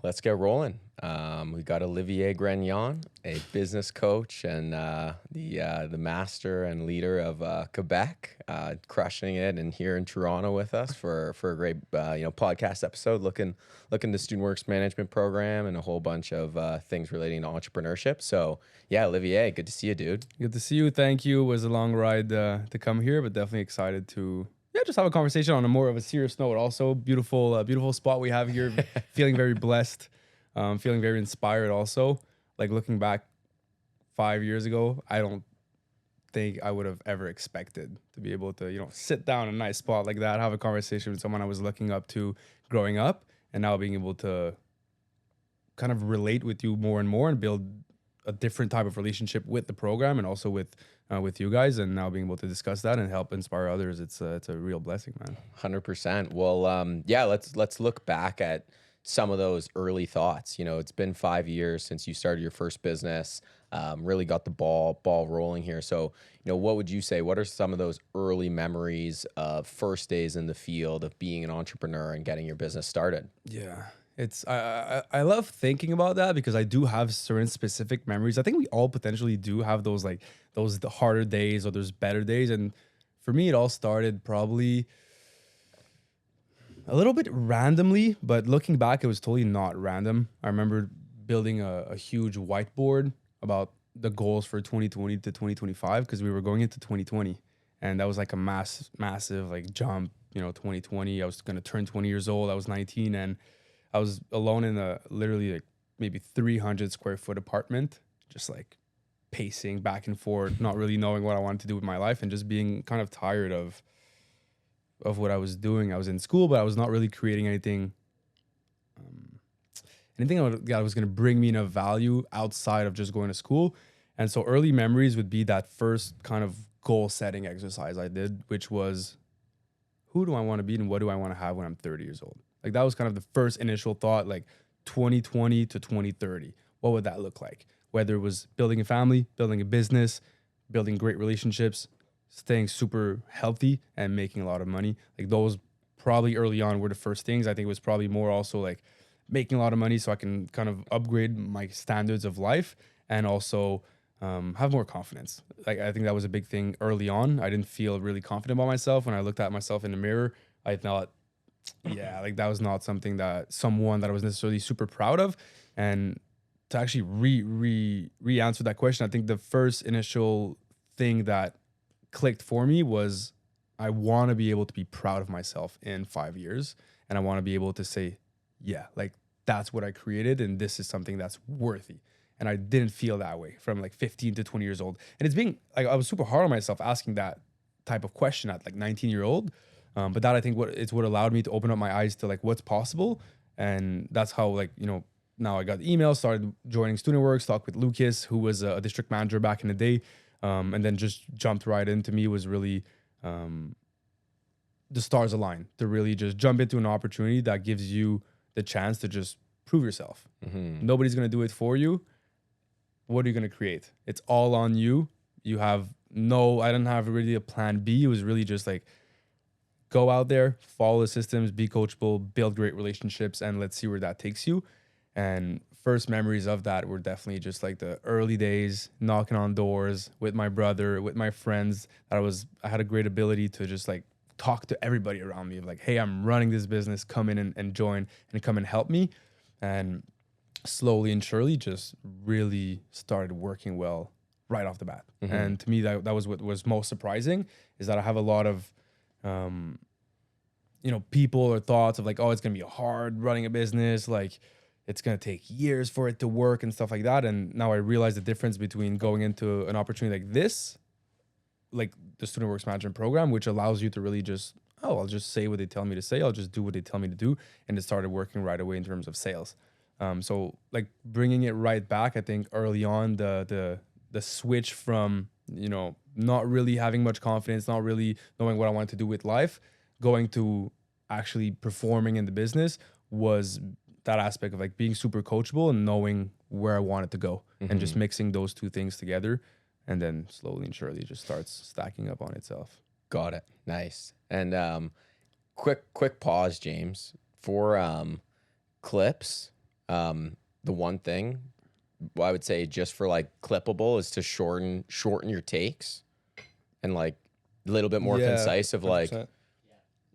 let's get rolling. We got Olivier Grignon, a business coach and the master and leader of Quebec, crushing it, and here in Toronto with us for a great podcast episode, looking the Student Works Management Program and a whole bunch of things relating to entrepreneurship. So yeah, Olivier, good to see you, dude. Good to see you. Thank you. It was a long ride to come here, but definitely excited to just have a conversation on a more of a serious note. Also, beautiful spot we have here. Feeling very blessed. Feeling very inspired. Also, like looking back 5 years ago, I don't think I would have ever expected to be able to sit down in a nice spot like that, have a conversation with someone I was looking up to growing up, and now being able to kind of relate with you more and more and build a different type of relationship with the program and also with you guys, and now being able to discuss that and help inspire others. It's a real blessing, man. 100%. Well, yeah, let's look back at some of those early thoughts. It's been 5 years since you started your first business, really got the ball rolling here. So, what would you say? What are some of those early memories of first days in the field of being an entrepreneur and getting your business started? Yeah. I love thinking about that because I do have certain specific memories. I think we all potentially do have those the harder days or those better days. And for me, it all started probably a little bit randomly, but looking back, it was totally not random. I remember building a huge whiteboard about the goals for 2020 to 2025 because we were going into 2020, and that was like a massive like jump. 2020, I was going to turn 20 years old. I was 19, and I was alone in a literally like maybe 300 square foot apartment, just like pacing back and forth, not really knowing what I wanted to do with my life, and just being kind of tired of what I was doing. I was in school, but I was not really creating anything that was going to bring me enough value outside of just going to school. And so early memories would be that first kind of goal setting exercise I did, which was, who do I want to be and what do I want to have when I'm 30 years old? Like that was kind of the first initial thought, like 2020 to 2030. What would that look like? Whether it was building a family, building a business, building great relationships, staying super healthy and making a lot of money. Like those probably early on were the first things. I think it was probably more also like making a lot of money so I can kind of upgrade my standards of life and also have more confidence. Like I think that was a big thing early on. I didn't feel really confident about myself. When I looked at myself in the mirror, I thought, yeah, like that was not something that I was necessarily super proud of. And to actually re-answer that question, I think the first initial thing that clicked for me was I want to be able to be proud of myself in 5 years. And I want to be able to say, yeah, like that's what I created. And this is something that's worthy. And I didn't feel that way from like 15 to 20 years old. And it's being like, I was super hard on myself asking that type of question at like 19-year-old. But that I think it's what allowed me to open up my eyes to like what's possible. And that's how now I got emails, started joining Student Works, talked with Lucas, who was a district manager back in the day. And then just jumped right into me was really the stars align to really just jump into an opportunity that gives you the chance to just prove yourself. Mm-hmm. Nobody's going to do it for you. What are you going to create? It's all on you. I didn't have really a plan B. It was really just like, go out there, follow the systems, be coachable, build great relationships, and let's see where that takes you. And first memories of that were definitely just like the early days, knocking on doors with my brother, with my friends. I had a great ability to just like talk to everybody around me of like, hey, I'm running this business, come in and join and come and help me. And slowly and surely just really started working well right off the bat. Mm-hmm. And to me, that was what was most surprising, is that I have a lot of people or thoughts of like, oh, it's going to be hard running a business. Like it's going to take years for it to work and stuff like that. And now I realize the difference between going into an opportunity like this, like the Student Works Management Program, which allows you to really just, I'll just say what they tell me to say. I'll just do what they tell me to do. And it started working right away in terms of sales. So like bringing it right back, I think early on, the switch from, not really having much confidence, not really knowing what I wanted to do with life, going to actually performing in the business was that aspect of like being super coachable and knowing where I wanted to go. Mm-hmm. And just mixing those two things together. And then slowly and surely it just starts stacking up on itself. Got it. Nice. And quick pause, James, for clips. The one thing I would say just for like clippable is to shorten your takes and like a little bit more Yeah, concise of like, 100%.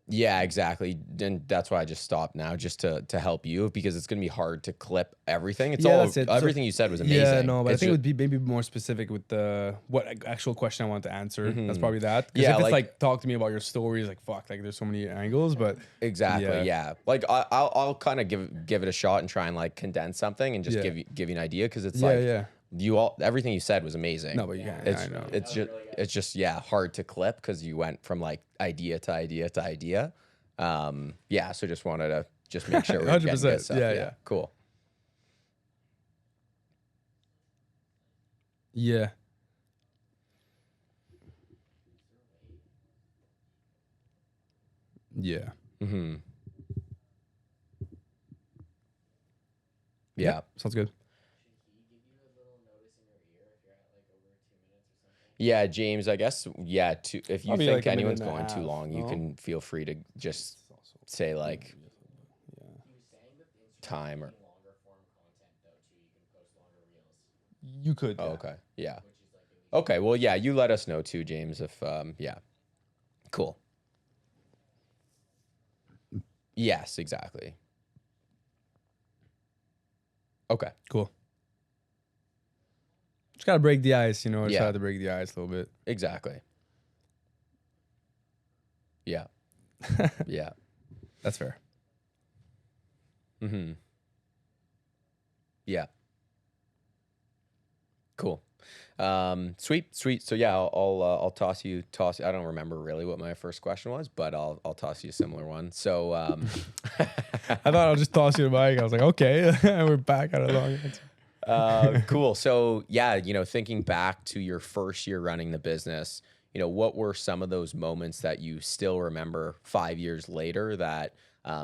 yeah, exactly. And that's why I just stopped now, just to help you, because it's gonna be hard to clip everything. It's Yeah, all that's it. So everything you said was yeah, amazing. no, but I It's think it just would be maybe more specific with the what actual question I want to answer. That's mhm. probably that. Because Yeah, if it's like like talk to me about your stories, like fuck, like there's so many angles. But exactly, yeah, yeah. Like I'll kind of give it a shot and try and like condense something and just yeah, give you an idea, because it's yeah, like yeah. you all everything you said was amazing. No, but you can't. Yeah, I It's know. it's just yeah hard to clip because you went from like idea to idea to idea. Yeah, so just wanted to just make sure we are Hundred getting good percent. stuff. Yeah, Yeah, yeah, cool. yeah, yeah. Hmm. Yep, Yeah, sounds good. yeah, James. I guess yeah. If you Probably think like a minute anyone's and a going too half. long, you No. can feel free to just say like time or. You could. Oh, Yeah. okay. Yeah. Okay. Well, yeah. You let us know too, James. If yeah. Cool. Yes. Exactly. Okay. Cool. Just gotta break the ice, you know. Just Yeah. had to break the ice a little bit. Exactly. Yeah. Yeah. That's fair. Hmm. Yeah. Cool. Sweet, sweet. So yeah, I'll toss. I don't remember really what my first question was, but I'll toss you a similar one. So I thought I'll just toss you the mic. I was like, okay, we're back at a long answer. cool. So yeah, thinking back to your first year running the business, what were some of those moments that you still remember 5 years later that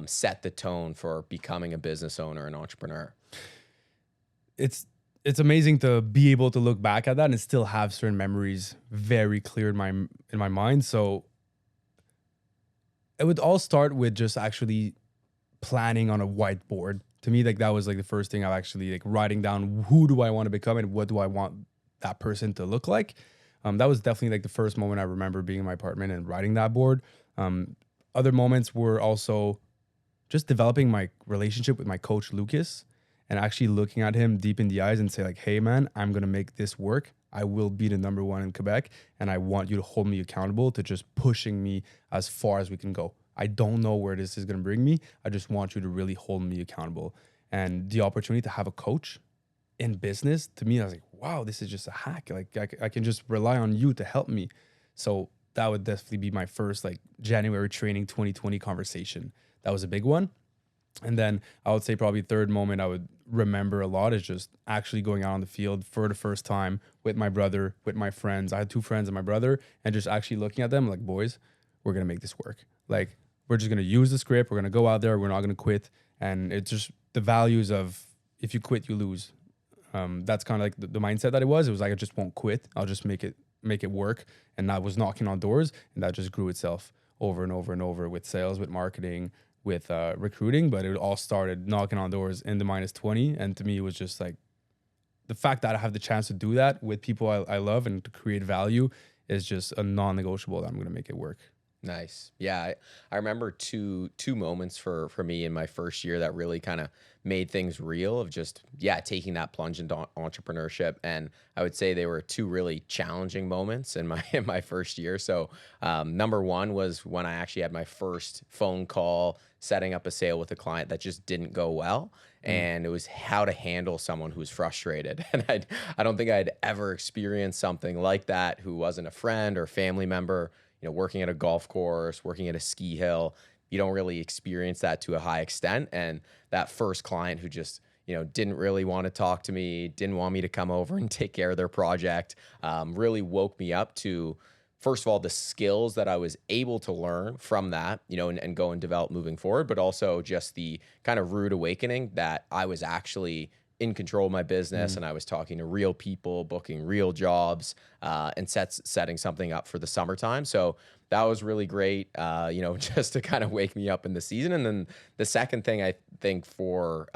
set the tone for becoming a business owner and entrepreneur? it's it's amazing to be able to look back at that and still have certain memories very clear in my mind. So it would all start with just actually planning on a whiteboard. To me, like that was like the first thing. I actually like writing down who do I want to become and what do I want that person to look like. That was definitely like the first moment I remember being in my apartment and writing that board. Um, Other moments were also just developing my relationship with my coach Lucas and actually looking at him deep in the eyes and say like, hey man, I'm gonna make this work. I will be the number one in Quebec, and I want you to hold me accountable to just pushing me as far as we can go. I don't know where this is gonna bring me. I just want you to really hold me accountable. And the opportunity to have a coach in business, to me, I was like, wow, this is just a hack. Like I can just rely on you to help me. So that would definitely be my first like January training 2020 conversation. That was a big one. And then I would say probably third moment I would remember a lot is just actually going out on the field for the first time with my brother, with my friends. I had two friends and my brother, and just actually looking at them like, boys, we're gonna make this work. Like we're just gonna use the script. We're gonna go out there. We're not gonna quit. And it's just the values of if you quit, you lose. That's kind of like the mindset that it was. It was like I just won't quit. I'll just make it work. And that was knocking on doors, and that just grew itself over and over and over with sales, with marketing, with recruiting. But it all started knocking on doors in the -20, and to me, it was just like the fact that I have the chance to do that with people I love and to create value is just a non-negotiable that I'm gonna make it work. Nice. Yeah, I remember two moments for me in my first year that really kind of made things real of just yeah taking that plunge into entrepreneurship, and I would say they were two really challenging moments in my in my first year. So number one was when I actually had my first phone call setting up a sale with a client that just didn't go well. Mm. And it was how to handle someone who's frustrated. And I don't think I'd ever experienced something like that who wasn't a friend or family member, working at a golf course, working at a ski hill. You don't really experience that to a high extent. And that first client who just, didn't really want to talk to me, didn't want me to come over and take care of their project, really woke me up to, first of all, the skills that I was able to learn from that, and go and develop moving forward, but also just the kind of rude awakening that I was actually in control of my business Mm. and I was talking to real people, booking real jobs, and setting something up for the summertime. So that was really great, just to kind of wake me up in the season. And then the second thing I think for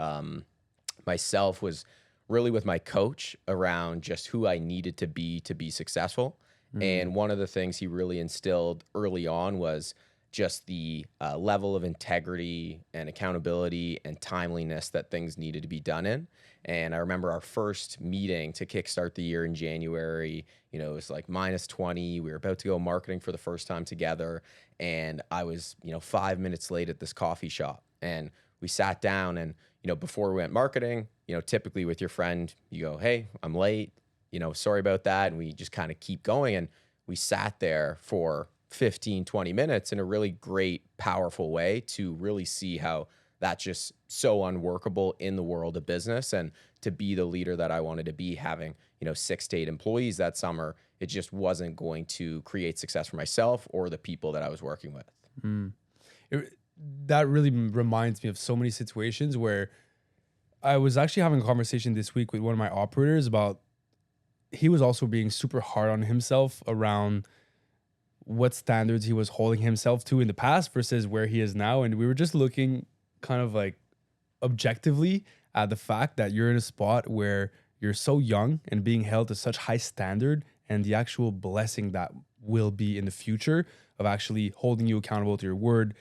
myself was really with my coach around just who I needed to be successful. Mm, And one of the things he really instilled early on was just the level of integrity and accountability and timeliness that things needed to be done in. And I remember our first meeting to kickstart the year in January, it was like minus 20. We were about to go marketing for the first time together. And I was, 5 minutes late at this coffee shop. And we sat down and, before we went marketing, typically with your friend, you go, hey, I'm late, sorry about that. And we just kind of keep going. And we sat there for 15, 20 minutes in a really great, powerful way to really see how that's just so unworkable in the world of business. And to be the leader that I wanted to be, having, 6 to 8 employees that summer, it just wasn't going to create success for myself or the people that I was working with. mm. It, that really reminds me of so many situations where I was actually having a conversation this week with one of my operators about he was also being super hard on himself around what standards he was holding himself to in the past versus where he is now. And we were just looking kind of like objectively at the fact that you're in a spot where you're so young and being held to such high standard, and the actual blessing that will be in the future of actually holding you accountable to your word,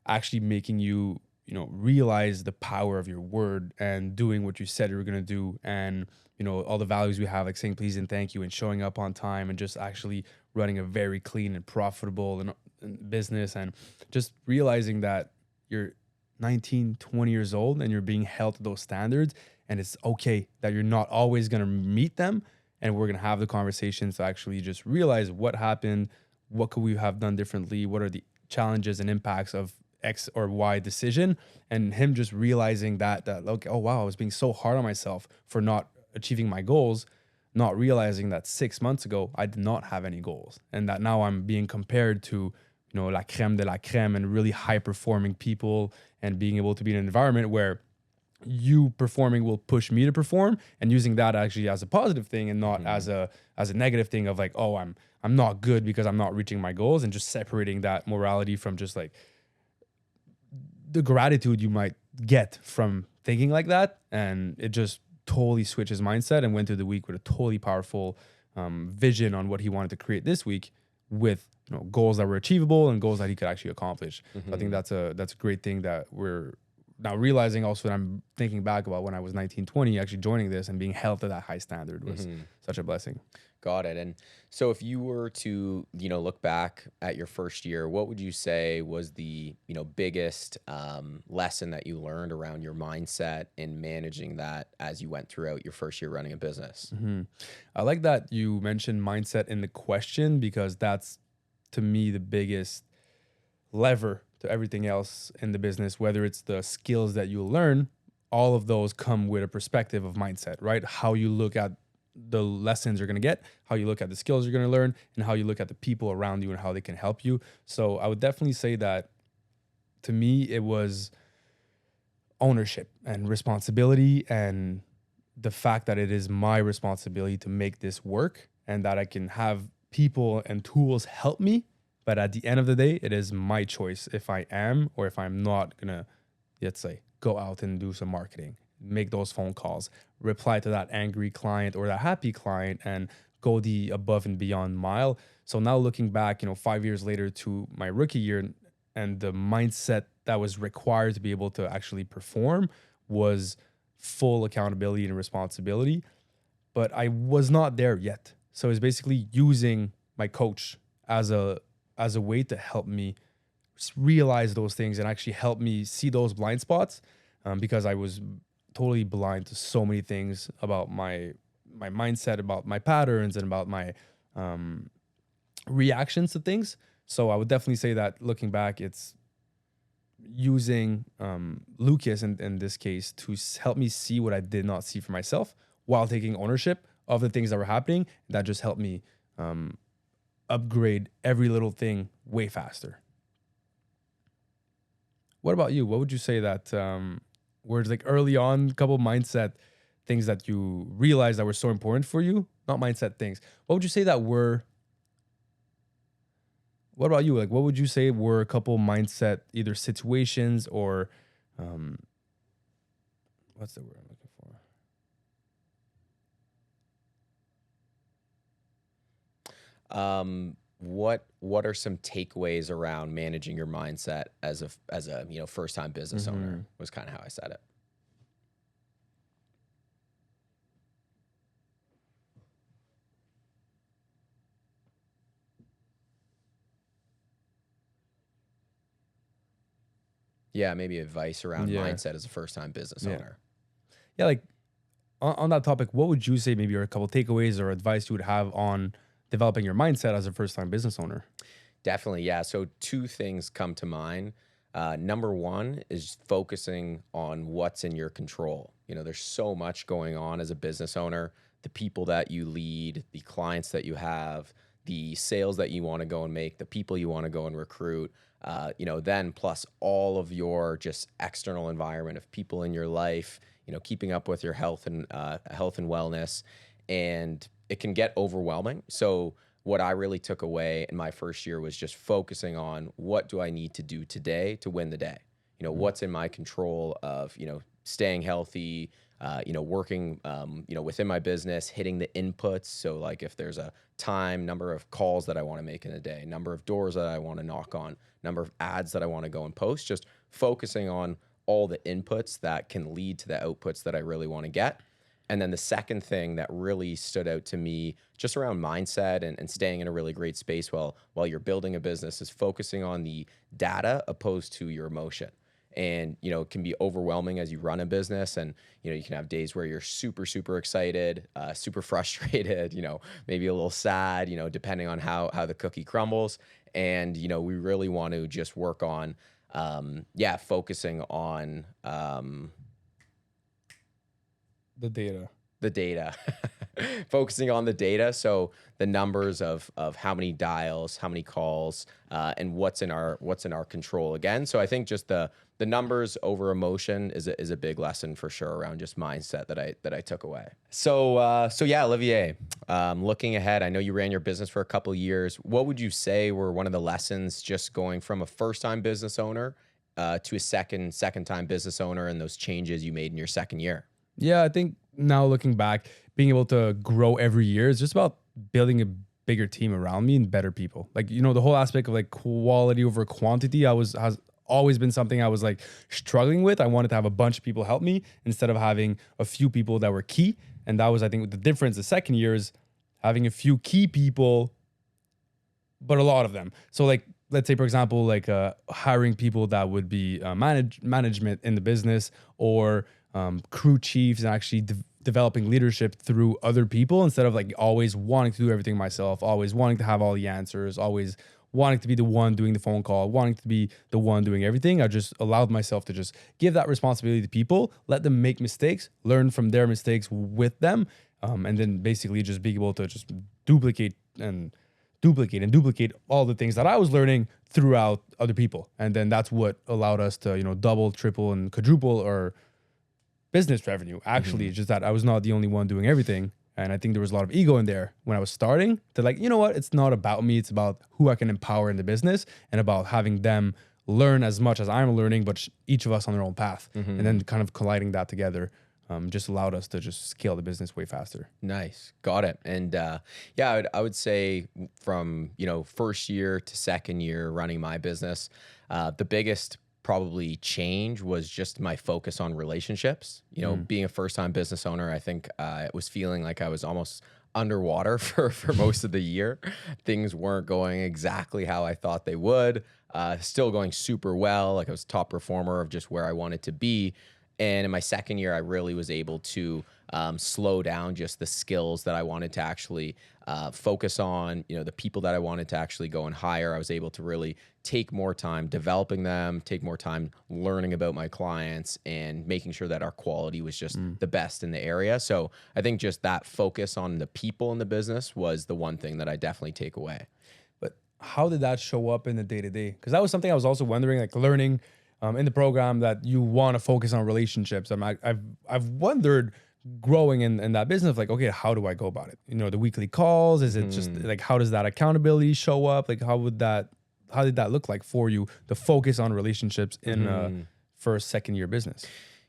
actually making you, realize the power of your word and doing what you said you were going to do. And, all the values we have, like saying please and thank you and showing up on time and just actually running a very clean and profitable and business, and just realizing that you're 19, 20 years old and you're being held to those standards, and it's okay that you're not always going to meet them. And we're going to have the conversations to actually just realize what happened, what could we have done differently, what are the challenges and impacts of X or Y decision. And him just realizing that okay, oh wow, I was being so hard on myself for not achieving my goals, not realizing that 6 months ago I did not have any goals, and that now I'm being compared to, la creme de la creme and really high performing people, and being able to be in an environment where you performing will push me to perform, and using that actually as a positive thing and not Mhm. as a negative thing of like, oh, I'm not good because I'm not reaching my goals, and just separating that morality from just like the gratitude you might get from thinking like that. And it just totally switched his mindset and went through the week with a totally powerful vision on what he wanted to create this week, with goals that were achievable and goals that he could actually accomplish. So I think Mhm. that's a great thing that we're now realizing. Also, that I'm thinking back about when I was 19, 20, actually joining this and being held to that high standard was Mhm. such a blessing. Got it. And so if you were to, look back at your first year, what would you say was the, biggest lesson that you learned around your mindset in managing that as you went throughout your first year running a business? Mhm. I like that you mentioned mindset in the question, because that's to me the biggest lever to everything else in the business. Whether it's the skills that you learn, all of those come with a perspective of mindset, right? How you look at the lessons you're going to get, how you look at the skills you're going to learn, and how you look at the people around you and how they can help you. So I would definitely say that to me, it was ownership and responsibility, and the fact that it is my responsibility to make this work, and that I can have people and tools help me. But at the end of the day, it is my choice if I am or if I'm not gonna, let's say, go out and do some marketing, make those phone calls, reply to that angry client or that happy client, and go the above and beyond mile. So now looking back, 5 years later to my rookie year, and the mindset that was required to be able to actually perform was full accountability and responsibility. But I was not there yet. So it's basically using my coach as a way to help me realize those things and actually help me see those blind spots, because I was totally blind to so many things about my mindset, about my patterns, and about my um, reactions to things. So I would definitely say that looking back, it's using Lucas in this case to help me see what I did not see for myself, while taking ownership of the things that were happening. That just helped me um, upgrade every little thing way faster. What about you? What would you say that were like early on couple mindset things that you realized that were so important for you? Not mindset things. What would you say that were? What about you? Like, what would you say were a couple mindset either situations or um, what's the word I'm looking What are some takeaways around managing your mindset as a first time business owner was kind of how I said it. Yeah, maybe advice around Yeah. mindset as a first time business Yeah. owner. Yeah. Like on that topic, what would you say maybe are a couple takeaways or advice you would have on developing your mindset as a first time business owner? Definitely, yeah. So two things come to mind. Number one is focusing on what's in your control. There's so much going on as a business owner. The people that you lead, the clients that you have, the sales that you want to go and make, the people you want to go and recruit. Then plus all of your just external environment of people in your life. Keeping up with your health and wellness, and it can get overwhelming. So what I really took away in my first year was just focusing on what do I need to do today to win the day? What's in my control of, staying healthy, working, within my business, hitting the inputs. So like if there's a number of calls that I want to make in a day, number of doors that I want to knock on, number of ads that I want to go and post, just focusing on all the inputs that can lead to the outputs that I really want to get. And then the second thing that really stood out to me just around mindset and staying in a really great space while you're building a business is focusing on the data opposed to your emotion. And, it can be overwhelming as you run a business, and, you can have days where you're super, super excited, super frustrated, maybe a little sad, depending on how the cookie crumbles. And, we really want to just work on, focusing on, The data. the data, focusing on the data. So the numbers of how many dials, how many calls, and what's in our control again. So I think just the numbers over emotion is a big lesson for sure around just mindset that I took away. So yeah, Olivier, looking ahead, I know you ran your business for a couple of years. What would you say were one of the lessons just going from a first time business owner to a second time business owner, and those changes you made in your second year? Yeah, I think now looking back, being able to grow every year is just about building a bigger team around me and better people. Like, the whole aspect of like quality over quantity, has always been something I was like struggling with. I wanted to have a bunch of people help me instead of having a few people that were key. And that was, I think, the difference. The second year is having a few key people, but a lot of them. So like, let's say, for example, like hiring people that would be management in the business, or crew chiefs, and actually developing leadership through other people instead of like always wanting to do everything myself, always wanting to have all the answers, always wanting to be the one doing the phone call, wanting to be the one doing everything. I just allowed myself to just give that responsibility to people, let them make mistakes, learn from their mistakes with them, and then basically just be able to just duplicate all the things that I was learning throughout other people. And then that's what allowed us to, double, triple, and quadruple our business revenue. Actually, it's just that I was not the only one doing everything. And I think there was a lot of ego in there when I was starting to like, you know what? It's not about me. It's about who I can empower in the business, and about having them learn as much as I'm learning, but each of us on their own path. And then kind of colliding that together just allowed us to just scale the business way faster. Nice. Got it. And I would say from, first year to second year running my business, the biggest probably change was just my focus on relationships. Being a first time business owner, I think it was feeling like I was almost underwater for most of the year. Things weren't going exactly how I thought they would. Still going super well. Like I was top performer of just where I wanted to be. And in my second year, I really was able to slow down just the skills that I wanted to actually focus on, the people that I wanted to actually go and hire. I was able to really take more time developing them, take more time learning about my clients, and making sure that our quality was just the best in the area. So I think just that focus on the people in the business was the one thing that I definitely take away. But how did that show up in the day to day? Because that was something I was also wondering, like learning in the program that you want to focus on relationships. I've wondered growing in that business, like, okay, how do I go about it? The weekly calls, is it just like, how does that accountability show up? Like, how did that look like for you, the focus on relationships in first, second year business?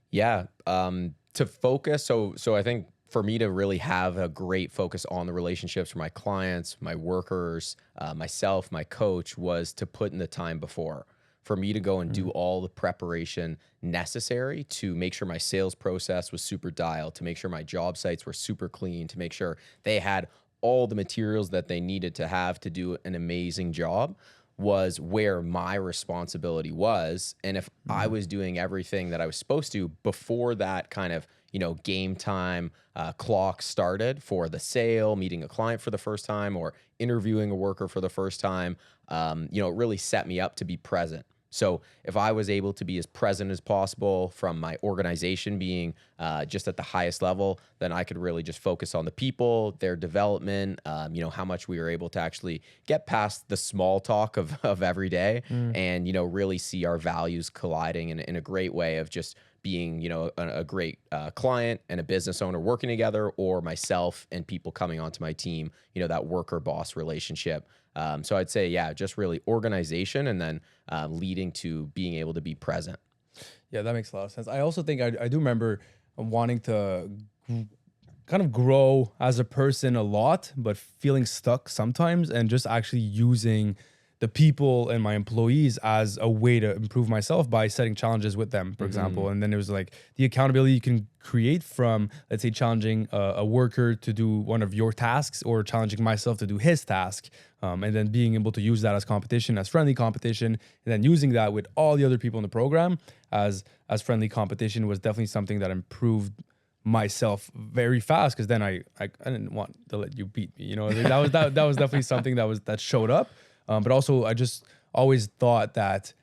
Yeah. To focus. So I think for me to really have a great focus on the relationships for my clients, my workers, myself, my coach, was to put in the time before. For me to go and do all the preparation necessary to make sure my sales process was super dialed, to make sure my job sites were super clean, to make sure they had all the materials that they needed to have to do an amazing job, was where my responsibility was. And if I was doing everything that I was supposed to before that kind of, game time clock started for the sale, meeting a client for the first time, or interviewing a worker for the first time, it really set me up to be present. So if I was able to be as present as possible from my organization being just at the highest level, then I could really just focus on the people, their development, how much we were able to actually get past the small talk of every day, and, really see our values colliding in a great way of just being, a great client and a business owner working together, or myself and people coming onto my team, that worker boss relationship. So I'd say, yeah, just really organization, and then leading to being able to be present. Yeah, that makes a lot of sense. I also think I do remember wanting to kind of grow as a person a lot, but feeling stuck sometimes, and just actually using the people and my employees as a way to improve myself by setting challenges with them, for example. And then it was like the accountability you can create from, let's say, challenging a worker to do one of your tasks, or challenging myself to do his task. And then being able to use that as competition, as friendly competition, and then using that with all the other people in the program as friendly competition, was definitely something that improved myself very fast. Because then I didn't want to let you beat me. That was definitely something that showed up. But also, I just always thought that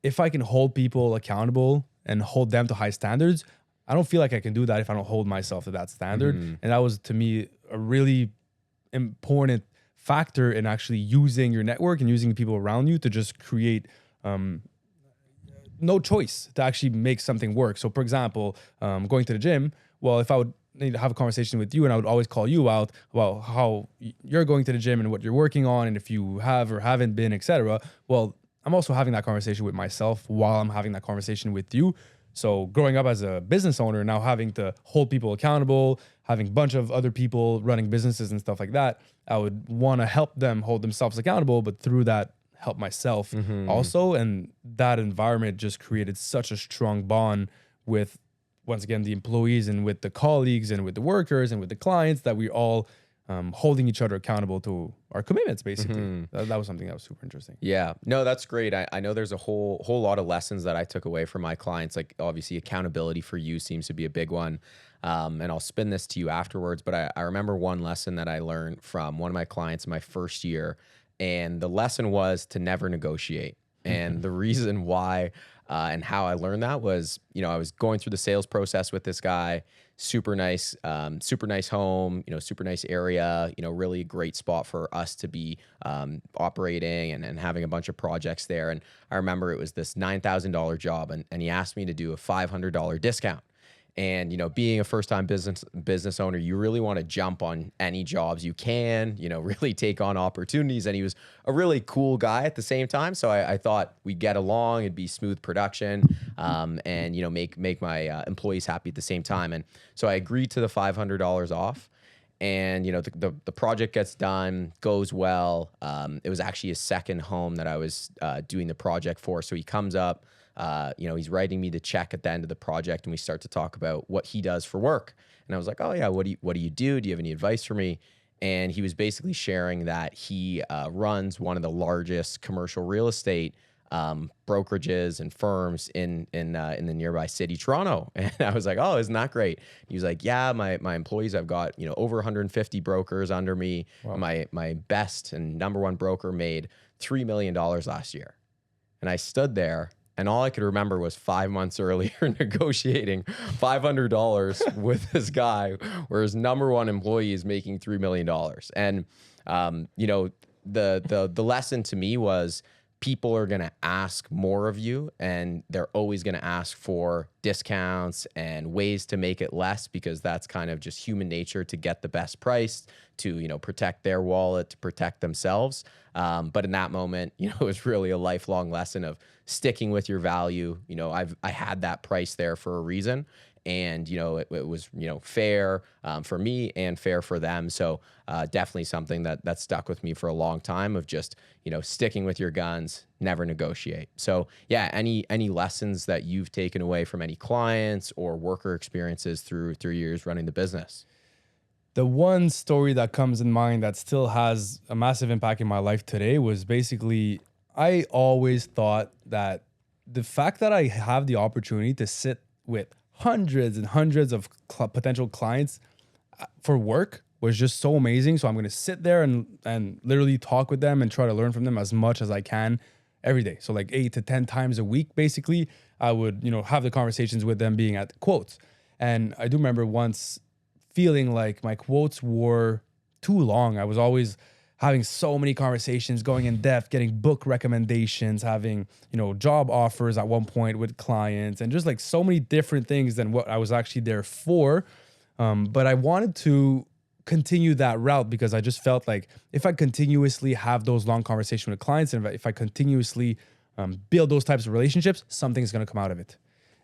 if I can hold people accountable and hold them to high standards, I don't feel like I can do that if I don't hold myself to that standard. And that was, to me, a really important factor in actually using your network and using the people around you to just create no choice to actually make something work. So, for example, going to the gym, well, if I would need to have a conversation with you, and I would always call you out about how you're going to the gym and what you're working on, and if you have or haven't been, etc. Well, I'm also having that conversation with myself while I'm having that conversation with you. So growing up as a business owner, now having to hold people accountable, having a bunch of other people running businesses and stuff like that, I would want to help them hold themselves accountable, but through that, help myself also. And that environment just created such a strong bond with, once again, the employees, and with the colleagues, and with the workers, and with the clients, that we all holding each other accountable to our commitments, basically. That was something that was super interesting. Yeah, no, that's great. I know there's a whole lot of lessons that I took away from my clients. Like, obviously, accountability for you seems to be a big one. And I'll spin this to you afterwards. But I remember one lesson that I learned from one of my clients in my first year. And the lesson was to never negotiate. And the reason why and how I learned that was, I was going through the sales process with this guy. Super nice home, super nice area, really great spot for us to be operating and having a bunch of projects there. And I remember it was this $9,000 job, and he asked me to do a $500 discount. And, being a first-time business owner, you really want to jump on any jobs you can, really take on opportunities. And he was a really cool guy at the same time. So I thought we'd get along, it'd be smooth production, and, make my employees happy at the same time. And so I agreed to the $500 off. And, the project gets done, goes well. It was actually his second home that I was doing the project for. So he comes up. He's writing me the check at the end of the project, and we start to talk about what he does for work. And I was like, oh yeah, what do you do? Do you have any advice for me? And he was basically sharing that he runs one of the largest commercial real estate brokerages and firms in the nearby city, Toronto. And I was like, oh, isn't that great? He was like, yeah, my employees, I've got, over 150 brokers under me. Wow. My best and number one broker made $3 million last year. And I stood there, and all I could remember was 5 months earlier negotiating $500 with this guy, where his number one employee is making $3 million. And, the lesson to me was, people are going to ask more of you, and they're always going to ask for discounts and ways to make it less, because that's kind of just human nature, to get the best price, to, protect their wallet, to protect themselves. But in that moment, it was really a lifelong lesson of sticking with your value. I had that price there for a reason. and it was fair for me and fair for them. So definitely something that stuck with me for a long time, of just sticking with your guns, never negotiate. So yeah, any lessons that you've taken away from any clients or worker experiences through years running the business? The one story that comes in mind that still has a massive impact in my life today was basically, I always thought that the fact that I have the opportunity to sit with hundreds and hundreds of potential clients for work was just so amazing. So I'm going to sit there and literally talk with them and try to learn from them as much as I can every day. So like 8 to 10 times a week, basically, I would, have the conversations with them being at quotes. And I do remember once feeling like my quotes were too long. I was always having so many conversations, going in depth, getting book recommendations, having, job offers at one point with clients, and just like so many different things than what I was actually there for. But I wanted to continue that route because I just felt like if I continuously have those long conversations with clients, and if I continuously build those types of relationships, something's going to come out of it.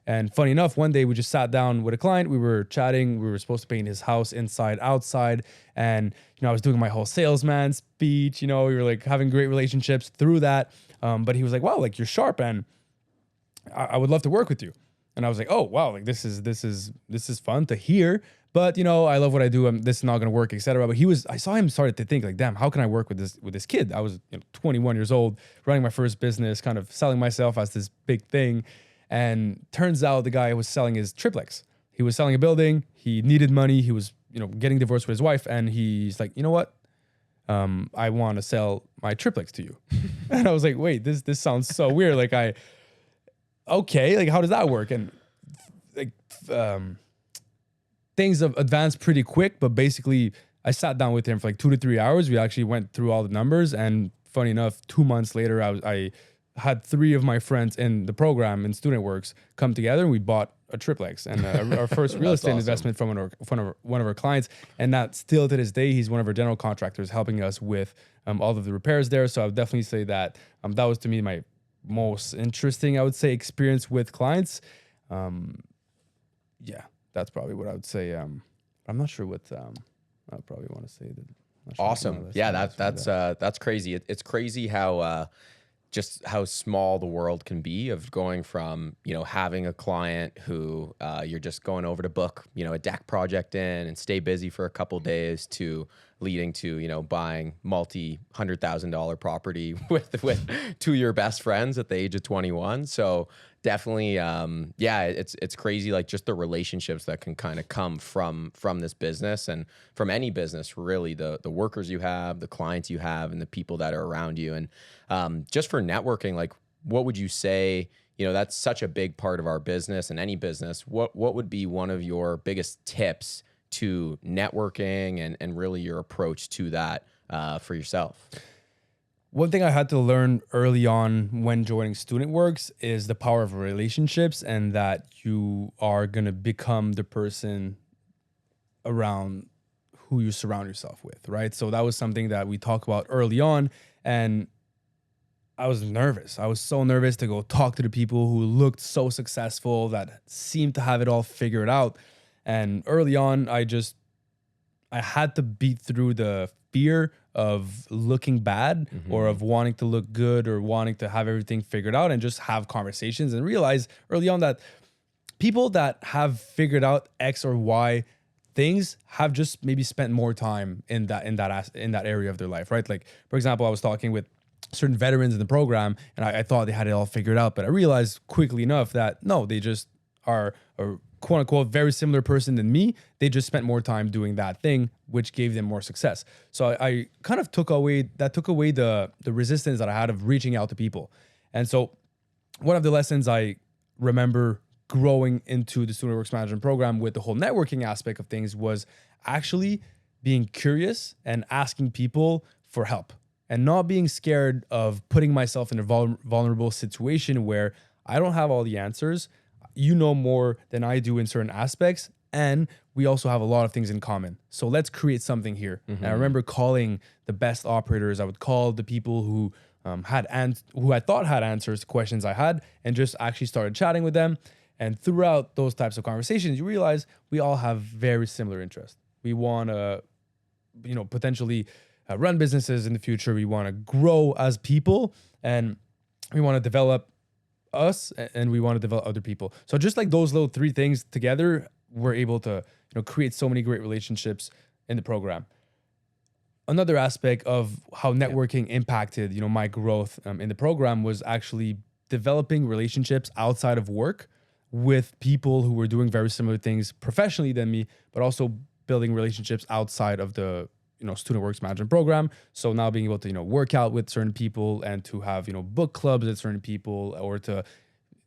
And funny enough, one day we just sat down with a client. We were chatting. We were supposed to paint his house inside, outside. And, I was doing my whole salesman speech. We were like having great relationships through that. But he was like, wow, like you're sharp and I would love to work with you. And I was like, oh, wow, like this is fun to hear. But, I love what I do. This is not going to work, etc. But I saw him started to think like, damn, how can I work with this kid? I was 21 years old, running my first business, kind of selling myself as this big thing. And turns out the guy was selling his triplex. He was selling a building. He needed money. He was, getting divorced with his wife. And he's like, you know what? I want to sell my triplex to you. And I was like, wait, this sounds so weird. Like okay, like how does that work? And like things have advanced pretty quick, but basically I sat down with him for like 2 to 3 hours. We actually went through all the numbers. And funny enough, 2 months later, I had 3 of my friends in the program in Student Works come together, and we bought a triplex and our first real estate investment from one of our clients. And that still to this day, he's one of our general contractors helping us with all of the repairs there. So I would definitely say that that was to me my most interesting, I would say, experience with clients. Yeah, that's probably what I would say. I'm not sure what I probably want to say. Awesome. Yeah, that's crazy. It's crazy how just how small the world can be, of going from, having a client who you're just going over to book, a deck project in and stay busy for a couple days, to leading to, buying $100,000 property with 2 of your best friends at the age of 21. So definitely, it's crazy. Like just the relationships that can kind of come from this business, and from any business, really, the workers you have, the clients you have, and the people that are around you. And just for networking, like what would you say, that's such a big part of our business and any business. What would be one of your biggest tips to networking and really your approach to that for yourself? One thing I had to learn early on when joining Student Works is the power of relationships, and that you are going to become the person around who you surround yourself with, right? So that was something that we talked about early on, and I was nervous. I was so nervous to go talk to the people who looked so successful, that seemed to have it all figured out. And early on, I had to beat through the fear of looking bad, or of wanting to look good, or wanting to have everything figured out, and just have conversations and realize early on that people that have figured out X or Y things have just maybe spent more time in that area of their life, right? Like, for example, I was talking with certain veterans in the program, and I thought they had it all figured out, but I realized quickly enough that no, they just are a quote unquote very similar person than me. They just spent more time doing that thing, which gave them more success. So I kind of took away the resistance that I had of reaching out to people. And so one of the lessons I remember growing into the Student Works Management program with the whole networking aspect of things was actually being curious and asking people for help, and not being scared of putting myself in a vulnerable situation where I don't have all the answers. You know more than I do in certain aspects, and we also have a lot of things in common. So let's create something here. And I remember calling the best operators. I would call the people who who I thought had answers to questions I had, and just actually started chatting with them. And throughout those types of conversations, you realize we all have very similar interests. We want to, potentially run businesses in the future. We want to grow as people, and we want to develop us, and we want to develop other people. So just like those little three things together, we're able to, create so many great relationships in the program. Another aspect of how networking impacted, my growth in the program was actually developing relationships outside of work with people who were doing very similar things professionally than me, but also building relationships outside of the, student works management program. So now being able to, work out with certain people and to have, book clubs with certain people, or to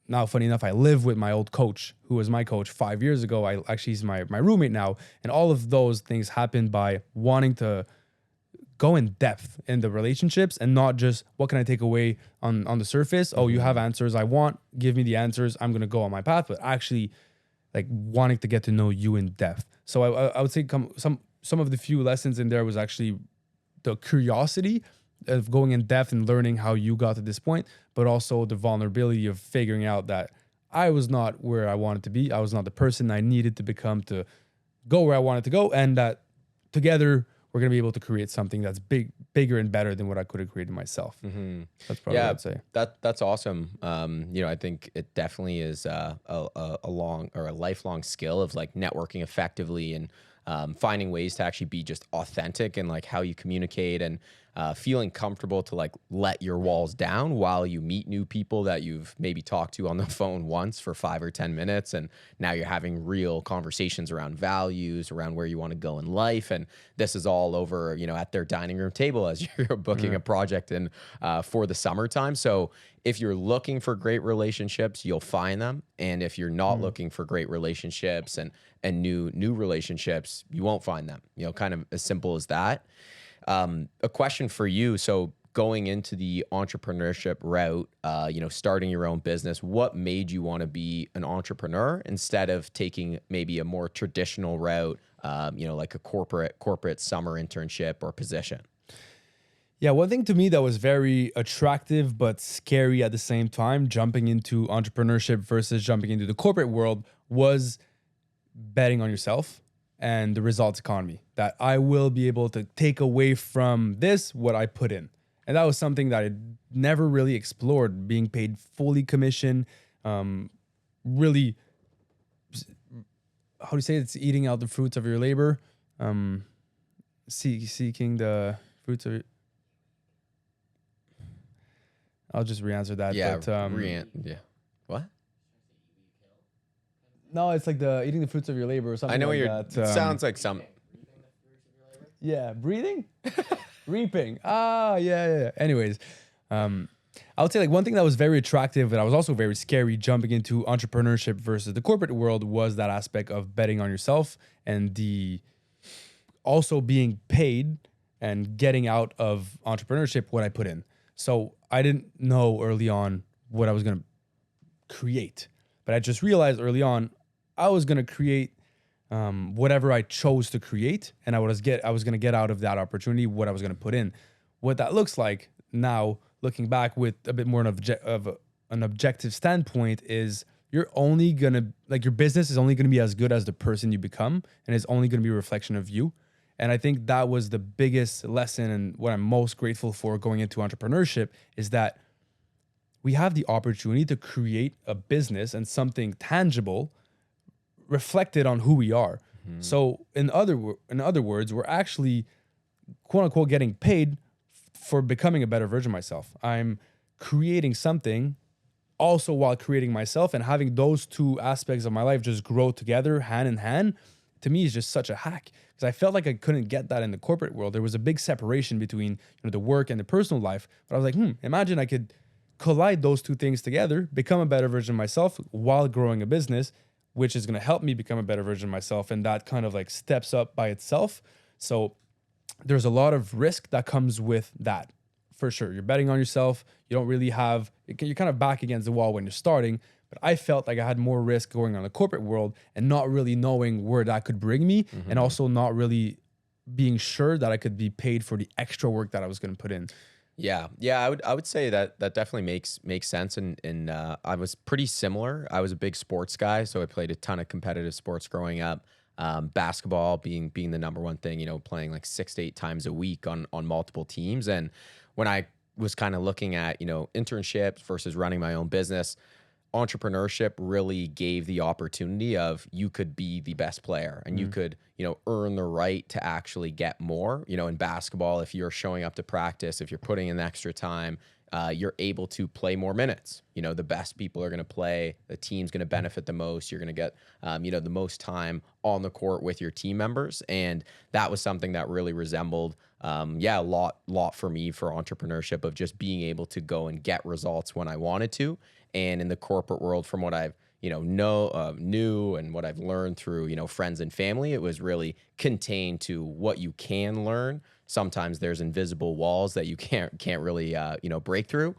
now, funny enough, I live with my old coach, who was my coach 5 years ago. He's my roommate now. And all of those things happened by wanting to go in depth in the relationships and not just what can I take away on the surface. Oh, you have answers I want, give me the answers, I'm going to go on my path, but actually like wanting to get to know you in depth. So I would say some of the few lessons in there was actually the curiosity of going in depth and learning how you got to this point, but also the vulnerability of figuring out that I was not where I wanted to be. I was not the person I needed to become to go where I wanted to go. And that together we're going to be able to create something that's bigger and better than what I could have created myself. That's probably what I'd say. That's awesome. I think it definitely is a long or a lifelong skill of like networking effectively and finding ways to actually be just authentic and like how you communicate and feeling comfortable to like let your walls down while you meet new people that you've maybe talked to on the phone once for 5 or 10 minutes. And now you're having real conversations around values, around where you want to go in life. And this is all over, at their dining room table as you're booking a project in for the summertime. So if you're looking for great relationships, you'll find them. And if you're not looking for great relationships and new relationships, you won't find them, kind of as simple as that. A question for you. So going into the entrepreneurship route, starting your own business, what made you want to be an entrepreneur instead of taking maybe a more traditional route, like a corporate summer internship or position? Yeah, one thing to me that was very attractive but scary at the same time, jumping into entrepreneurship versus jumping into the corporate world, was betting on yourself and the results economy, that I will be able to take away from this what I put in. And that was something that I never really explored, being paid fully commission, really, how do you say it? It's eating out the fruits of your labor, seeking the fruits of it. I'll just re-answer that. Yeah, but, What? No, it's like the eating the fruits of your labor or something. I know like what that. It sounds like some. Yeah, breathing, reaping. Yeah. Anyways, I would say like one thing that was very attractive, but I was also very scary jumping into entrepreneurship versus the corporate world, was that aspect of betting on yourself and the also being paid and getting out of entrepreneurship what I put in. So I didn't know early on what I was going to create, but I just realized early on I was going to create whatever I chose to create, and I was going to get out of that opportunity what I was going to put in. What that looks like now, looking back with a bit more of an objective standpoint, is you're only going to, like, your business is only going to be as good as the person you become, and it's only going to be a reflection of you. And I think that was the biggest lesson, and what I'm most grateful for going into entrepreneurship is that we have the opportunity to create a business and something tangible reflected on who we are. So in other words, we're actually, quote unquote, getting paid for becoming a better version of myself. I'm creating something also while creating myself, and having those two aspects of my life just grow together hand in hand, to me, is just such a hack, because I felt like I couldn't get that in the corporate world. There was a big separation between the work and the personal life. But I was like, imagine I could collide those two things together, become a better version of myself while growing a business, which is going to help me become a better version of myself. And that kind of like steps up by itself. So there's a lot of risk that comes with that, for sure. You're betting on yourself. You don't really have, you're kind of back against the wall when you're starting. But I felt like I had more risk going on the corporate world and not really knowing where that could bring me, and also not really being sure that I could be paid for the extra work that I was going to put in. Yeah, I would say that that definitely makes sense. And I was pretty similar. I was a big sports guy, so I played a ton of competitive sports growing up. Basketball being the number one thing, playing like 6 to 8 times a week on multiple teams. And when I was kind of looking at internships versus running my own business, entrepreneurship really gave the opportunity of you could be the best player and you Mm. could earn the right to actually get more. In basketball, if you're showing up to practice, if you're putting in extra time, you're able to play more minutes. The best people are going to play, the team's going to benefit the most, you're going to get the most time on the court with your team members. And that was something that really resembled yeah, a lot for me for entrepreneurship, of just being able to go and get results when I wanted to. And in the corporate world, from what I've knew and what I've learned through friends and family, it was really contained to what you can learn. Sometimes there's invisible walls that you can't really break through,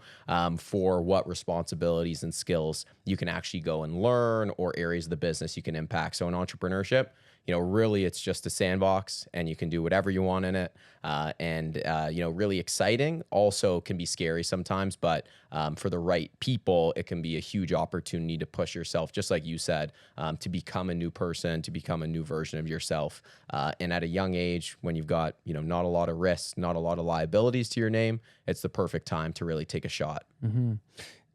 for what responsibilities and skills you can actually go and learn, or areas of the business you can impact. So in entrepreneurship, really it's just a sandbox and you can do whatever you want in it. And really exciting, also can be scary sometimes, but for the right people, it can be a huge opportunity to push yourself, just like you said, to become a new person, to become a new version of yourself. And at a young age, when you've got, not a lot of risks, not a lot of liabilities to your name, it's the perfect time to really take a shot.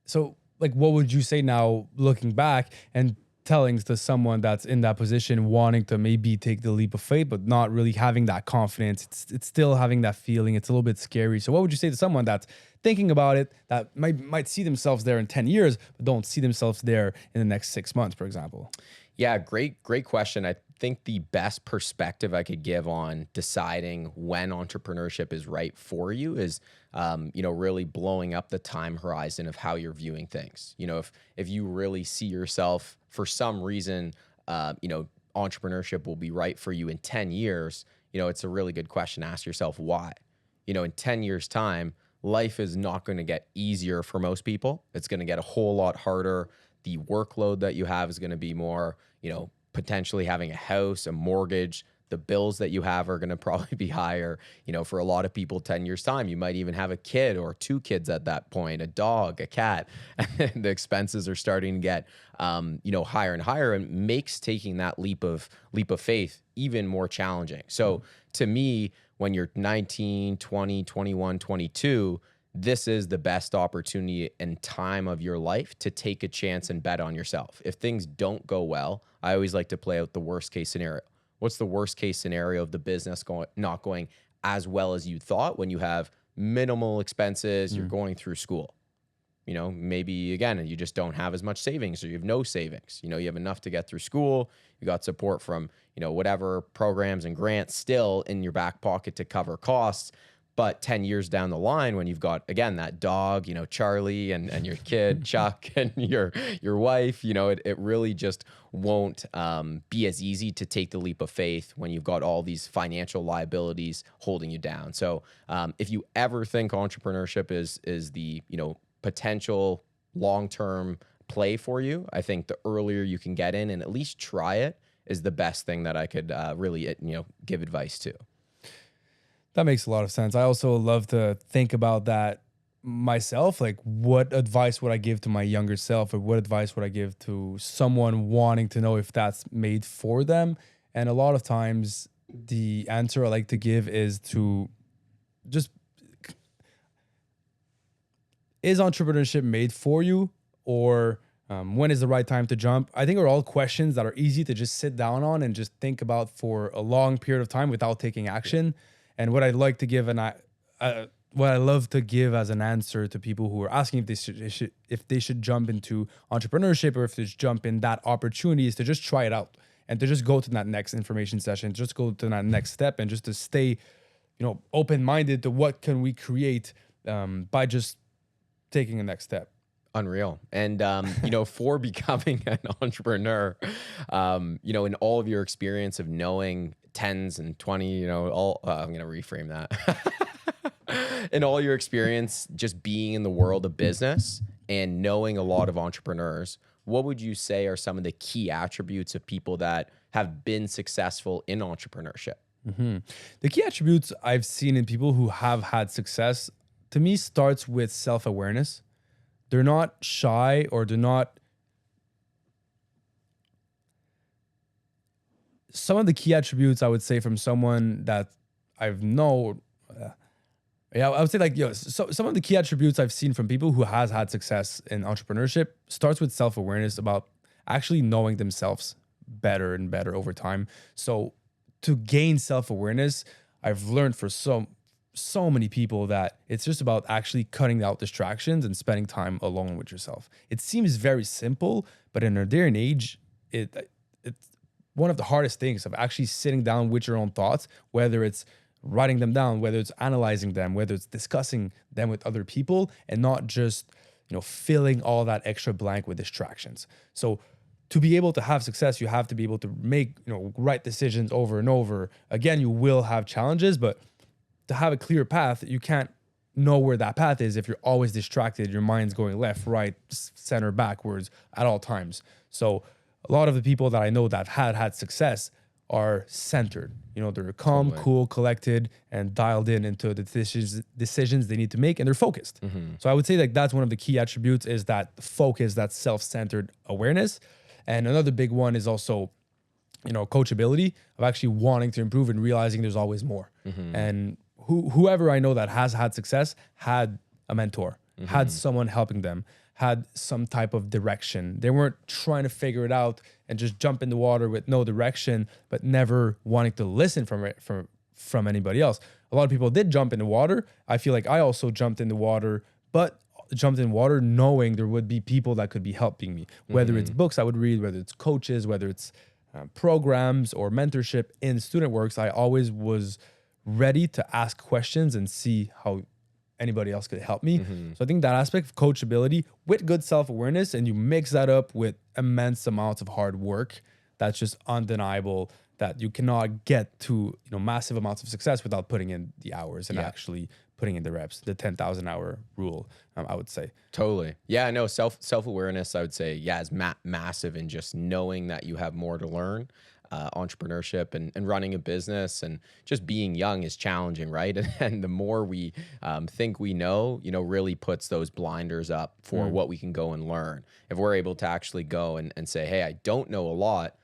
So, like, what would you say now, looking back and telling to someone that's in that position, wanting to maybe take the leap of faith, but not really having that confidence? It's still having that feeling. It's a little bit scary. So, what would you say to someone that's thinking about it, that might see themselves there in 10 years, but don't see themselves there in the next 6 months, for example? Yeah, great question. I think the best perspective I could give on deciding when entrepreneurship is right for you is, really blowing up the time horizon of how you're viewing things. If you really see yourself for some reason, entrepreneurship will be right for you in 10 years, it's a really good question to ask yourself why. In 10 years' time, life is not going to get easier for most people. It's going to get a whole lot harder. The workload that you have is going to be more, potentially having a house, a mortgage. The bills that you have are going to probably be higher. For a lot of people, 10 years' time, you might even have a kid or two kids at that point, a dog, a cat. And the expenses are starting to get, higher and higher, and makes taking that leap of faith even more challenging. So to me, when you're 19, 20, 21, 22, this is the best opportunity and time of your life to take a chance and bet on yourself. If things don't go well, I always like to play out the worst case scenario. What's the worst case scenario of the business not going as well as you thought when you have minimal expenses, you're Mm. going through school? Maybe again, you just don't have as much savings, or you have no savings. You have enough to get through school. You got support from, whatever programs and grants still in your back pocket to cover costs. But 10 years down the line, when you've got, again, that dog, Charlie, and your kid, Chuck, and your wife, it really just won't be as easy to take the leap of faith when you've got all these financial liabilities holding you down. So if you ever think entrepreneurship is the, potential long-term play for you, I think the earlier you can get in and at least try it is the best thing that I could really, give advice to. That makes a lot of sense. I also love to think about that myself. Like, what advice would I give to my younger self, or what advice would I give to someone wanting to know if that's made for them? And a lot of times, the answer I like to give is to just, is entrepreneurship made for you, or when is the right time to jump? I think are all questions that are easy to just sit down on and just think about for a long period of time without taking action. And what I'd like to give, what I love to give as an answer to people who are asking if they should jump into entrepreneurship, or if they should jump in that opportunity, is to just try it out and to just go to that next information session, just go to that next step, and just to stay, open minded to what can we create by just taking the next step. Unreal. And, for becoming an entrepreneur, in all of your experience of knowing tens and 20, I'm going to reframe that. In all your experience, just being in the world of business and knowing a lot of entrepreneurs, what would you say are some of the key attributes of people that have been successful in entrepreneurship? The key attributes I've seen in people who have had success, to me starts with self-awareness. They're not shy, or they're not. Some of the key attributes I would say from someone that I've known, yeah, I would say like, so some of the key attributes I've seen from people who has had success in entrepreneurship starts with self-awareness, about actually knowing themselves better and better over time. So to gain self-awareness, I've learned for so many people that it's just about actually cutting out distractions and spending time alone with yourself. It seems very simple, but in our day and age, it's one of the hardest things of actually sitting down with your own thoughts, whether it's writing them down, whether it's analyzing them, whether it's discussing them with other people, and not just, filling all that extra blank with distractions. So to be able to have success, you have to be able to make, right decisions over and over. Again, you will have challenges, but to have a clear path, you can't know where that path is if you're always distracted. Your mind's going left, right, center, backwards at all times. So a lot of the people that I know that had success are centered. They're calm, Totally. cool, collected, and dialed in into the decisions they need to make, and they're focused. So I would say like that's one of the key attributes, is that focus, that self-centered awareness. And another big one is also, coachability, of actually wanting to improve and realizing there's always more. And whoever I know that has had success had a mentor, had someone helping them, had some type of direction. They weren't trying to figure it out and just jump in the water with no direction, but never wanting to listen from anybody else. A lot of people did jump in the water. I feel like I also jumped in the water, but jumped in water knowing there would be people that could be helping me, whether it's books I would read, whether it's coaches, whether it's programs or mentorship in student works. I always was ready to ask questions and see how anybody else could help me. So I think that aspect of coachability with good self-awareness, and you mix that up with immense amounts of hard work, that's just undeniable, that you cannot get to massive amounts of success without putting in the hours and actually putting in the reps, the 10,000 hour rule, I would say. Totally. Yeah, no, self-awareness, I would say, is massive in just knowing that you have more to learn. Entrepreneurship and running a business and just being young is challenging, right? And the more we think we know, really puts those blinders up for what we can go and learn. If we're able to actually go and say, hey, I don't know a lot,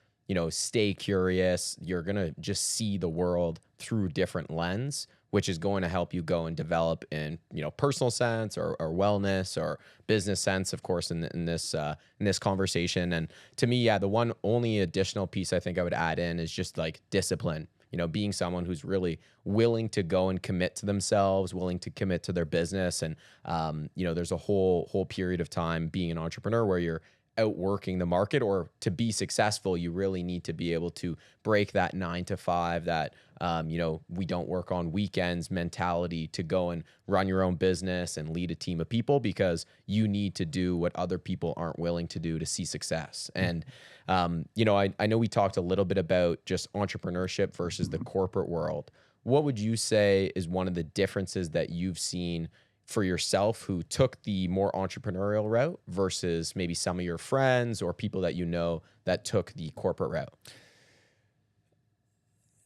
stay curious. You're going to just see the world through different lens, which is going to help you go and develop in, personal sense or wellness or business sense, of course, in this conversation. And to me, the one only additional piece I think I would add in is just like discipline, being someone who's really willing to go and commit to themselves, willing to commit to their business. And, there's a whole period of time being an entrepreneur where you're outworking the market, or to be successful, you really need to be able to break that 9 to 5, that, we don't work on weekends mentality, to go and run your own business and lead a team of people, because you need to do what other people aren't willing to do to see success. And, I know we talked a little bit about just entrepreneurship versus the corporate world. What would you say is one of the differences that you've seen for yourself who took the more entrepreneurial route versus maybe some of your friends or people that that took the corporate route?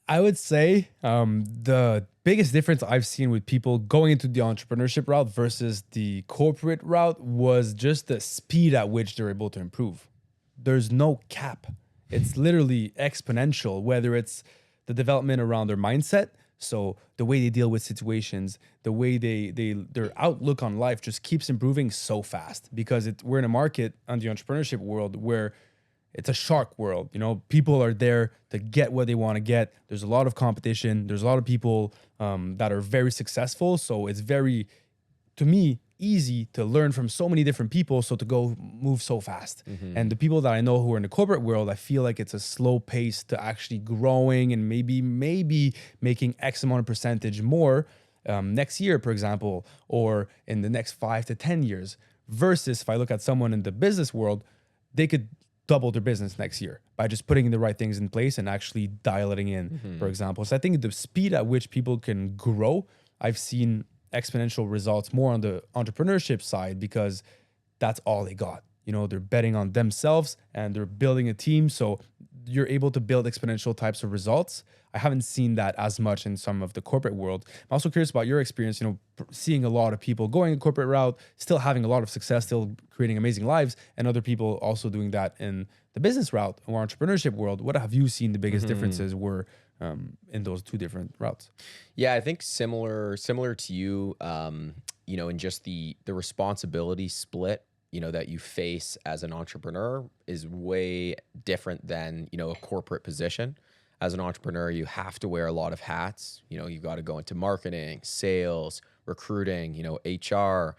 I would say the biggest difference I've seen with people going into the entrepreneurship route versus the corporate route was just the speed at which they're able to improve. There's no cap. It's literally exponential, whether it's the development around their mindset. So the way they deal with situations, the way their outlook on life just keeps improving so fast, because we're in a market on the entrepreneurship world where it's a shark world. People are there to get what they want to get. There's a lot of competition. There's a lot of people that are very successful. So it's very, to me, easy to learn from so many different people, so to go move so fast. And the people that I know who are in the corporate world, I feel like it's a slow pace to actually growing and maybe making X amount of percentage more next year, for example, or in the next 5 to 10 years. Versus if I look at someone in the business world, they could double their business next year by just putting the right things in place and actually dialing in, for example. So I think the speed at which people can grow, I've seen exponential results more on the entrepreneurship side, because that's all they got. They're betting on themselves and they're building a team. So you're able to build exponential types of results. I haven't seen that as much in some of the corporate world. I'm also curious about your experience, seeing a lot of people going a corporate route, still having a lot of success, still creating amazing lives, and other people also doing that in the business route or entrepreneurship world. What have you seen the biggest differences were in those two different routes? Yeah, I think similar to you, in just the responsibility split, that you face as an entrepreneur is way different than, a corporate position. As an entrepreneur, you have to wear a lot of hats. You've got to go into marketing, sales, recruiting, HR,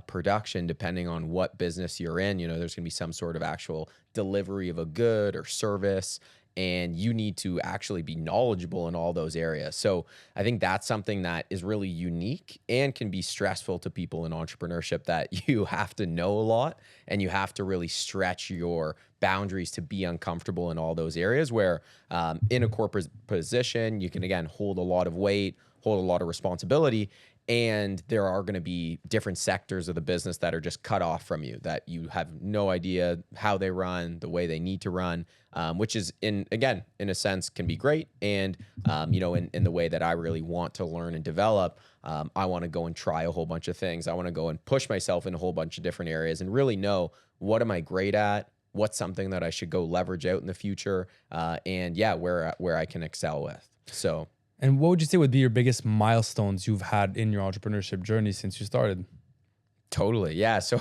production, depending on what business you're in. There's going to be some sort of actual delivery of a good or service, and you need to actually be knowledgeable in all those areas. So I think that's something that is really unique and can be stressful to people in entrepreneurship, that you have to know a lot and you have to really stretch your boundaries to be uncomfortable in all those areas, where in a corporate position, you can, again, hold a lot of weight, hold a lot of responsibility. And there are going to be different sectors of the business that are just cut off from you, that you have no idea how they run, the way they need to run, which is, in a sense, can be great. And, in the way that I really want to learn and develop, I want to go and try a whole bunch of things. I want to go and push myself in a whole bunch of different areas and really know, what am I great at? What's something that I should go leverage out in the future? And where I can excel with. So. And what would you say would be your biggest milestones you've had in your entrepreneurship journey since you started? Totally. Yeah. So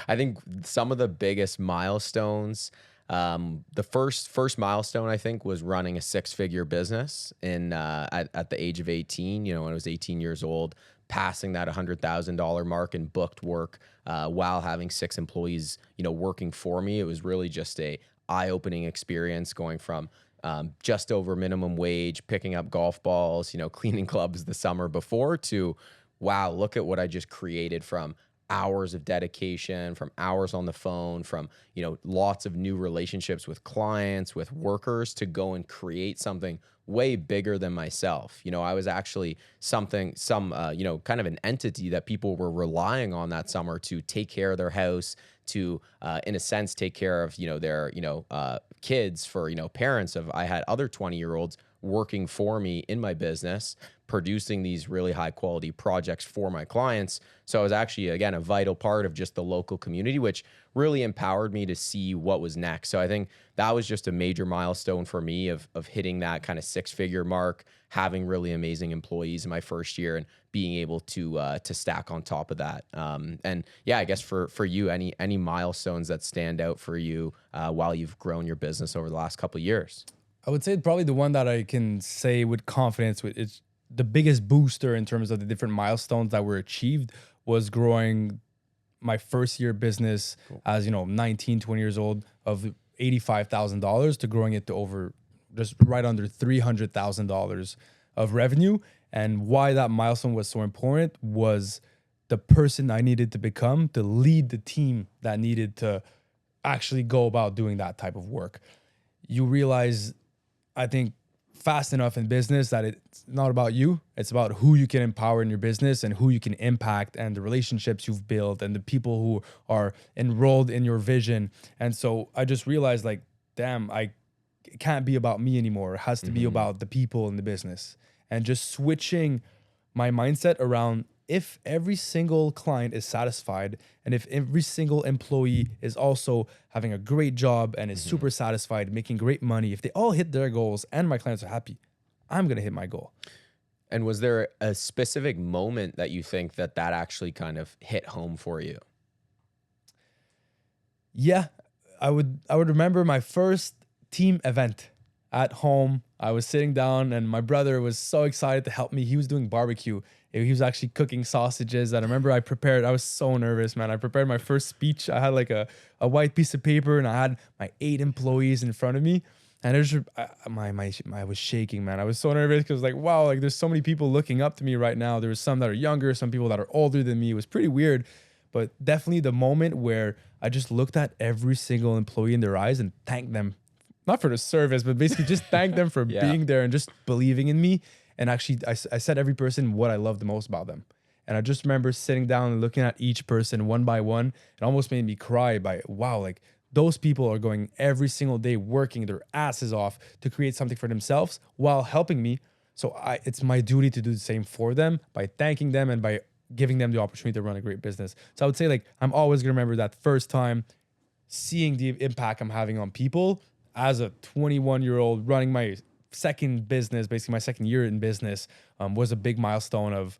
I think some of the biggest milestones, the first milestone, I think, was running a 6-figure business at the age of 18, when I was 18 years old, passing that $100,000 mark and booked work while having 6 employees, working for me. It was really just a eye-opening experience, going from just over minimum wage, picking up golf balls, cleaning clubs the summer before, to, wow, look at what I just created, from hours of dedication, from hours on the phone, from, lots of new relationships with clients, with workers, to go and create something way bigger than myself. I was actually kind of an entity that people were relying on that summer to take care of their house, to, in a sense, take care of, their, kids, for, parents of, I had other 20-year-olds working for me in my business, producing these really high quality projects for my clients. So I was actually, again, a vital part of just the local community, which really empowered me to see what was next. So I think that was just a major milestone for me of hitting that kind of 6-figure mark, having really amazing employees in my first year, and being able to stack on top of that. And yeah, I guess for you, any milestones that stand out for you while you've grown your business over the last couple of years? I would say probably the one that I can say with confidence, it's the biggest booster in terms of the different milestones that were achieved, was growing my first year business as, 19, 20 years old, of $85,000 to growing it to over just right under $300,000 of revenue. And why that milestone was so important was the person I needed to become to lead the team that needed to actually go about doing that type of work. You realize, I think, fast enough in business that it's not about you. It's about who you can empower in your business and who you can impact, and the relationships you've built and the people who are enrolled in your vision. And so I just realized, like, damn, it can't be about me anymore. It has to be about the people in the business. And just switching my mindset around, if every single client is satisfied, and if every single employee is also having a great job and is super satisfied, making great money, if they all hit their goals and my clients are happy, I'm going to hit my goal. And was there a specific moment that you think that actually kind of hit home for you? Yeah, I would remember my first team event at home. I was sitting down and my brother was so excited to help me. He was doing barbecue. He was actually cooking sausages. And I remember I was so nervous, man. I prepared my first speech. I had like a white piece of paper and I had my 8 employees in front of me. And it was just, I was shaking, man. I was so nervous because, like, wow, like, there's so many people looking up to me right now. There was some that are younger, some people that are older than me. It was pretty weird, but definitely the moment where I just looked at every single employee in their eyes and thanked them, not for the service, but basically just thanked them for being there and just believing in me. And actually, I said every person what I loved the most about them. And I just remember sitting down and looking at each person one by one. It almost made me cry by, wow, like, those people are going every single day working their asses off to create something for themselves while helping me. So it's my duty to do the same for them by thanking them and by giving them the opportunity to run a great business. So I would say, like, I'm always gonna remember that first time seeing the impact I'm having on people as a 21-year-old running my second business, basically my second year in business, was a big milestone of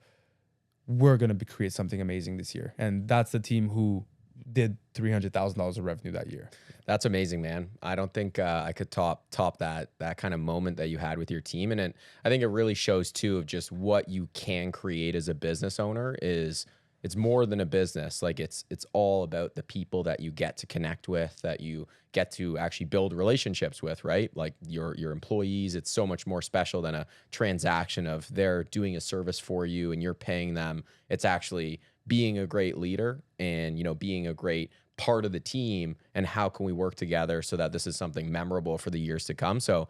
we're going to create something amazing this year. And that's the team who did $300,000 of revenue that year. That's amazing, man. I don't think I could top that kind of moment that you had with your team, and I think it really shows too of just what you can create as a business owner. Is it's more than a business. Like it's all about the people that you get to connect with, that you get to actually build relationships with, right? Like your employees. It's so much more special than a transaction of they're doing a service for you and you're paying them. It's actually being a great leader and, you know, being a great part of the team, and how can we work together so that this is something memorable for the years to come. So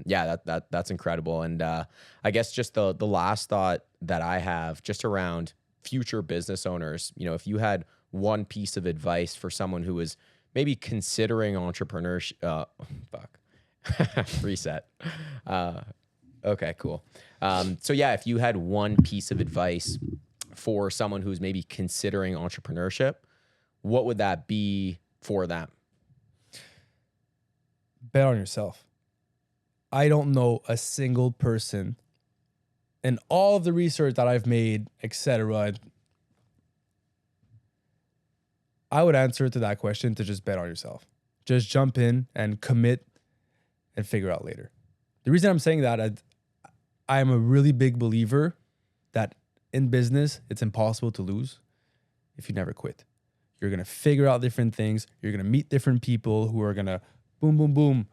yeah, that's incredible. And I guess just the last thought that I have just around future business owners, you know, if you had one piece of advice for someone who is maybe considering entrepreneurship, reset. Okay, cool. So yeah, if you had one piece of advice for someone who's maybe considering entrepreneurship, what would that be for them? Bet on yourself. I don't know a single person in all of the research that I've made, etc. I would answer to that question to just bet on yourself. Just jump in and commit and figure out later. The reason I'm saying that, I am a really big believer that in business, it's impossible to lose if you never quit. You're going to figure out different things. You're going to meet different people who are going to boom, boom, boom,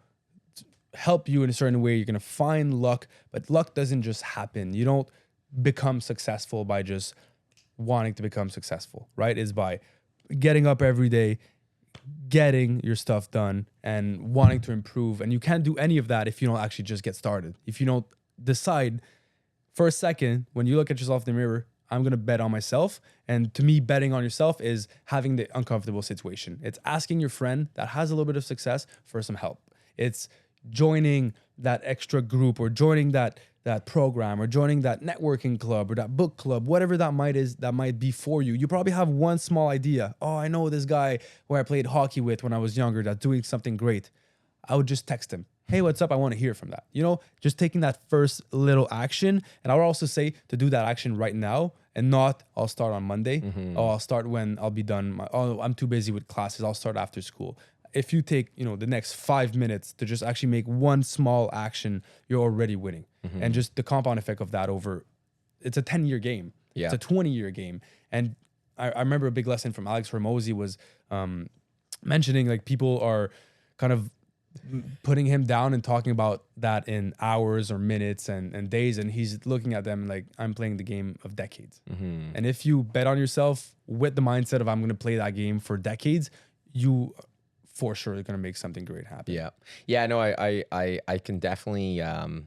help you in a certain way. You're going to find luck, but luck doesn't just happen. You don't become successful by just wanting to become successful, right? It's by getting up every day, getting your stuff done, and wanting to improve. And you can't do any of that if you don't actually just get started. If you don't decide for a second, when you look at yourself in the mirror, I'm going to bet on myself. And to me, betting on yourself is having the uncomfortable situation. It's asking your friend that has a little bit of success for some help. It's joining that extra group, or joining that program, or joining that networking club, or that book club, whatever that might be for you. You probably have one small idea. Oh, I know this guy who I played hockey with when I was younger that's doing something great. I would just text him. Hey, what's up? I want to hear from that. You know, just taking that first little action. And I would also say to do that action right now, and not I'll start on Monday. Oh, I'll start when I'll be done. I'm too busy with classes. I'll start after school. If you take, you know, the next 5 minutes to just actually make one small action, you're already winning. And just the compound effect of that it's a 10-year game. Yeah. It's a 20-year game. And I remember a big lesson from Alex Hormozy was mentioning, like, people are kind of putting him down and talking about that in hours or minutes and days, and he's looking at them like, I'm playing the game of decades. And if you bet on yourself with the mindset of I'm going to play that game for decades, you for sure are going to make something great happen. Yeah. No, I can definitely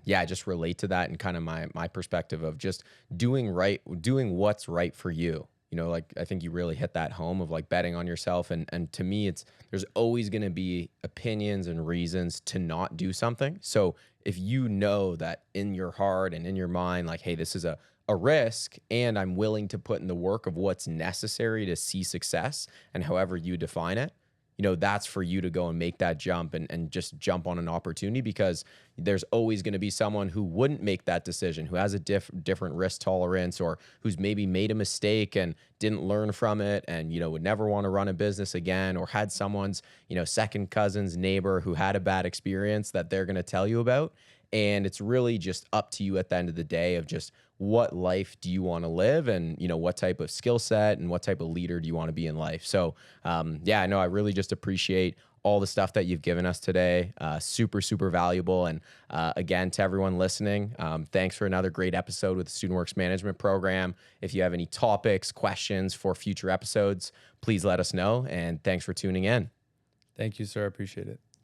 just relate to that, and kind of my perspective of just doing what's right for you. You know, like, I think you really hit that home of, like, betting on yourself. And to me, there's always going to be opinions and reasons to not do something. So if you know that in your heart and in your mind, like, hey, this is a risk, and I'm willing to put in the work of what's necessary to see success, and however you define it, you know, that's for you to go and make that jump and just jump on an opportunity, because there's always going to be someone who wouldn't make that decision, who has a different risk tolerance, or who's maybe made a mistake and didn't learn from it, and, you know, would never want to run a business again, or had someone's, you know, second cousin's neighbor who had a bad experience that they're going to tell you about. And it's really just up to you at the end of the day of just what life do you want to live, and, you know, what type of skill set and what type of leader do you want to be in life. So, I know I really just appreciate all the stuff that you've given us today. Super, super valuable. And again, to everyone listening, thanks for another great episode with the Student Works Management Program. If you have any topics, questions for future episodes, please let us know. And thanks for tuning in. Thank you, sir. I appreciate it.